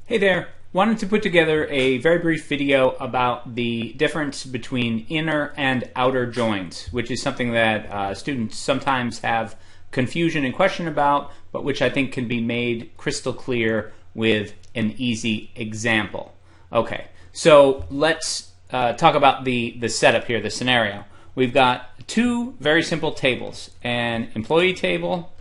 Hey there. Wanted to put together a very brief video about the difference between inner and outer joins, which is something that students sometimes have confusion and question about, but which I think can be made crystal clear with an easy example. Okay, so let's talk about the setup here, the scenario. We've got two very simple tables, an employee table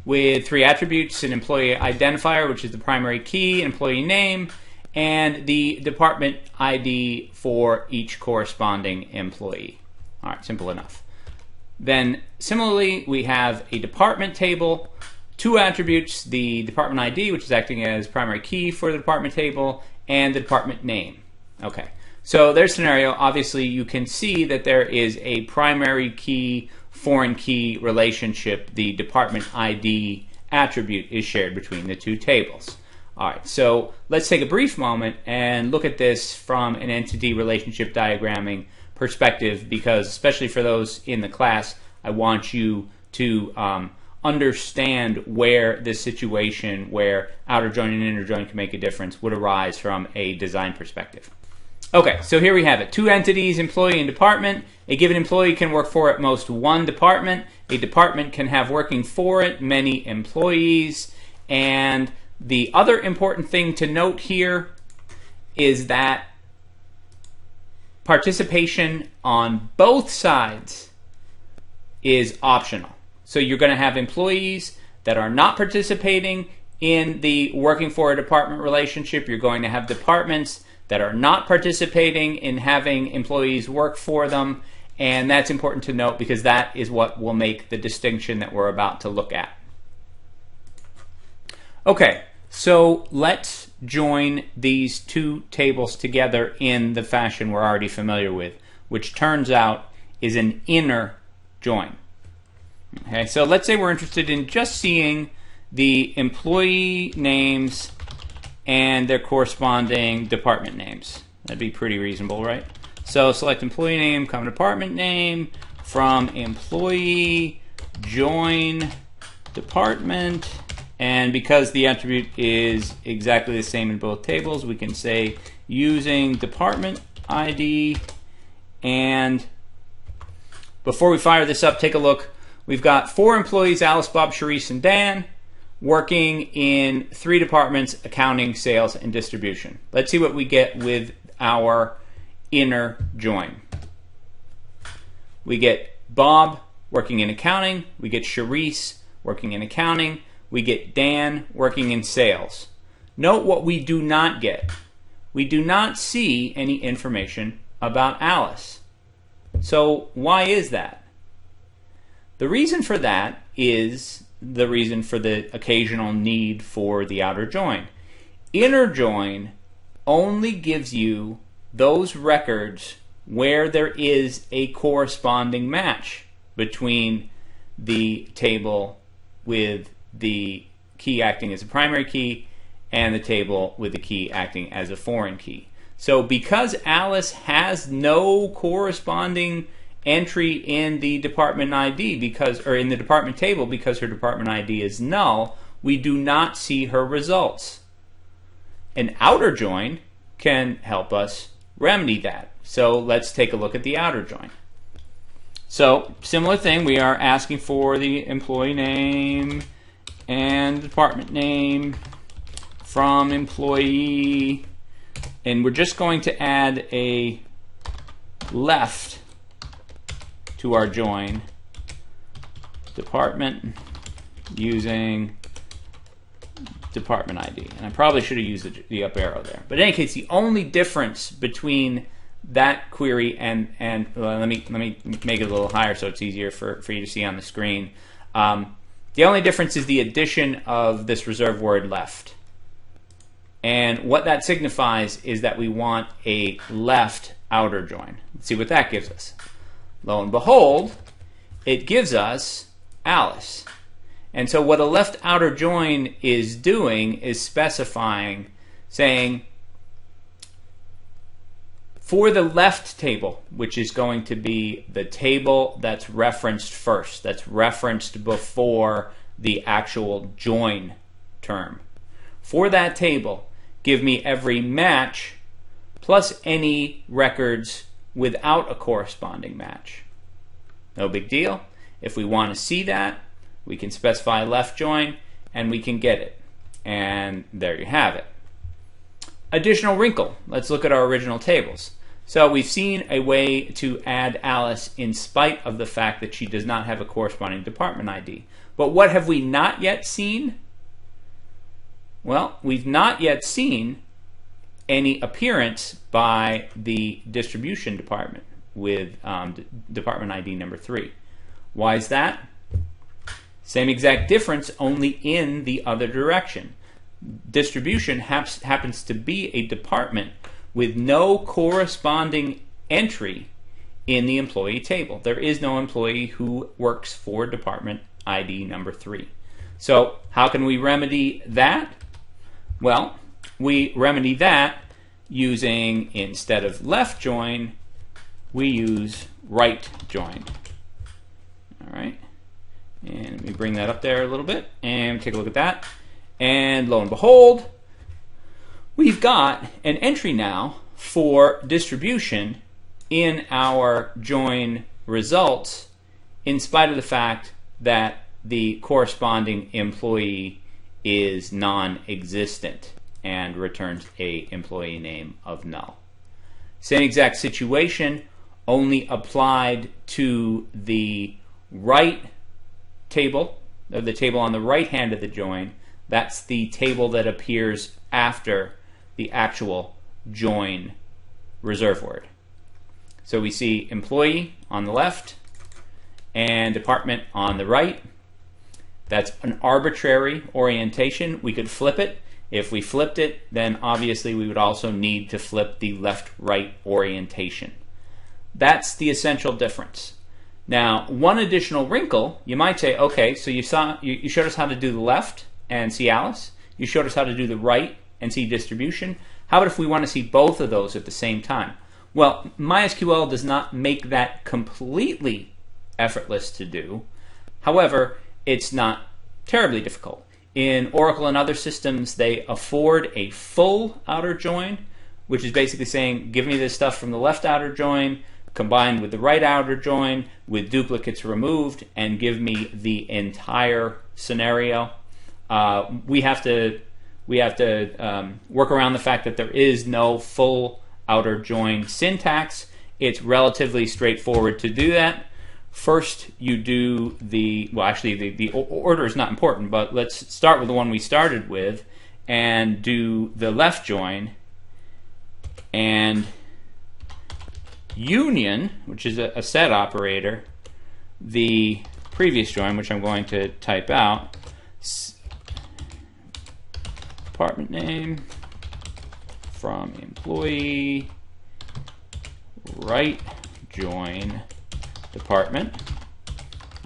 with three attributes: an employee identifier, which is the primary key, an employee name, and the department ID for each corresponding employee. All right, simple enough. Then similarly, we have a department table, two attributes: the department ID, which is acting as primary key for the department table, and the department name. Okay, so there's scenario. Obviously, you can see that there is a primary key foreign key relationship. The department ID attribute is shared between the two tables. All right, so let's take a brief moment and look at this from an entity relationship diagramming perspective, because especially for those in the class, I want you to understand where this situation where outer join and inner join can make a difference would arise from a design perspective. Okay, so here we have it. Two entities, employee and department. A given employee can work for at most one department. A department can have working for it many employees. And the other important thing to note here is that participation on both sides is optional. So you're going to have employees that are not participating in the working for a department relationship. You're going to have departments that are not participating in having employees work for them, and that's important to note because that is what will make the distinction that we're about to look at. Okay, so let's join these two tables together in the fashion we're already familiar with, which turns out is an inner join. Okay, so let's say we're interested in just seeing the employee names and their corresponding department names. That'd be pretty reasonable, right? So select employee name, comma department name, from employee, join department, and because the attribute is exactly the same in both tables, we can say using department ID. And before we fire this up, take a look. We've got four employees: Alice, Bob, Sharice, and Dan, working in three departments: accounting, sales, and distribution. Let's see what we get with our inner join. We get Bob working in accounting, we get Sharice working in accounting, we get Dan working in sales. Note what we do not get. We do not see any information about Alice. So why is that? The reason for that is the reason for the occasional need for the outer join. Inner join only gives you those records where there is a corresponding match between the table with the key acting as a primary key and the table with the key acting as a foreign key. So because Alice has no corresponding entry in the department ID or in the department table because her department ID is null, we do not see her results. An outer join can help us remedy that. So let's take a look at the outer join. So similar thing, we are asking for the employee name and department name from employee, and we're just going to add a left to our join, department using department ID. And I probably should have used the up arrow there. But in any case, the only difference between that query and let me make it a little higher so it's easier for you to see on the screen. The only difference is the addition of this reserved word left. And what that signifies is that we want a left outer join. Let's see what that gives us. Lo and behold, it gives us Alice. And so what a left outer join is doing is specifying, saying, for the left table, which is going to be the table that's referenced first, that's referenced before the actual join term, for that table, give me every match plus any records without a corresponding match. No big deal. If we want to see that, we can specify left join and we can get it. And there you have it. Additional wrinkle. Let's look at our original tables. So we've seen a way to add Alice in spite of the fact that she does not have a corresponding department ID. But what have we not yet seen? Well, we've not yet seen any appearance by the distribution department with department ID number 3. Why is that? Same exact difference, only in the other direction. Distribution happens to be a department with no corresponding entry in the employee table. There is no employee who works for department ID number 3. So how can we remedy that? Well, we remedy that using, instead of left join, we use right join. All right, and let me bring that up there a little bit and take a look at that. And lo and behold, we've got an entry now for distribution in our join results, in spite of the fact that the corresponding employee is non-existent and returns a employee name of null. Same exact situation, only applied to the right table, or the table on the right hand of the join. That's the table that appears after the actual join reserve word. So we see employee on the left and department on the right. That's an arbitrary orientation. We could flip it. If we flipped it, then obviously we would also need to flip the left-right orientation. That's the essential difference. Now, one additional wrinkle, you might say, okay, so you showed us how to do the left and see Alice. You showed us how to do the right and see distribution. How about if we want to see both of those at the same time? Well, MySQL does not make that completely effortless to do. However, it's not terribly difficult. In Oracle and other systems, they afford a full outer join, which is basically saying, give me this stuff from the left outer join, combined with the right outer join, with duplicates removed, and give me the entire scenario. We have to work around the fact that there is no full outer join syntax. It's relatively straightforward to do that. First, you do the order is not important, but let's start with the one we started with and do the left join and union, which is a set operator, the previous join, which I'm going to type out, department name from employee, right join department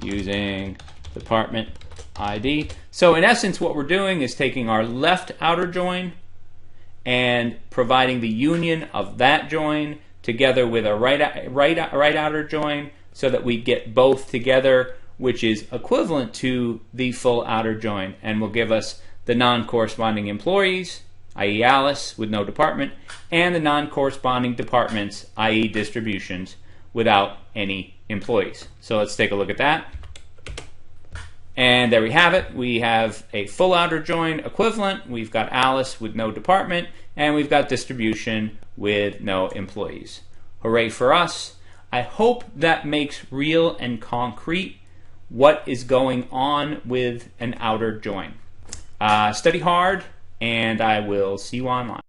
using department ID. So in essence, what we're doing is taking our left outer join and providing the union of that join together with a right outer join so that we get both together, which is equivalent to the full outer join, and will give us the non-corresponding employees, i.e. Alice with no department, and the non-corresponding departments, i.e. distributions, without any employees. So let's take a look at that. And there we have it. We have a full outer join equivalent. We've got Alice with no department, and we've got distribution with no employees. Hooray for us. I hope that makes real and concrete what is going on with an outer join. Study hard, and I will see you online.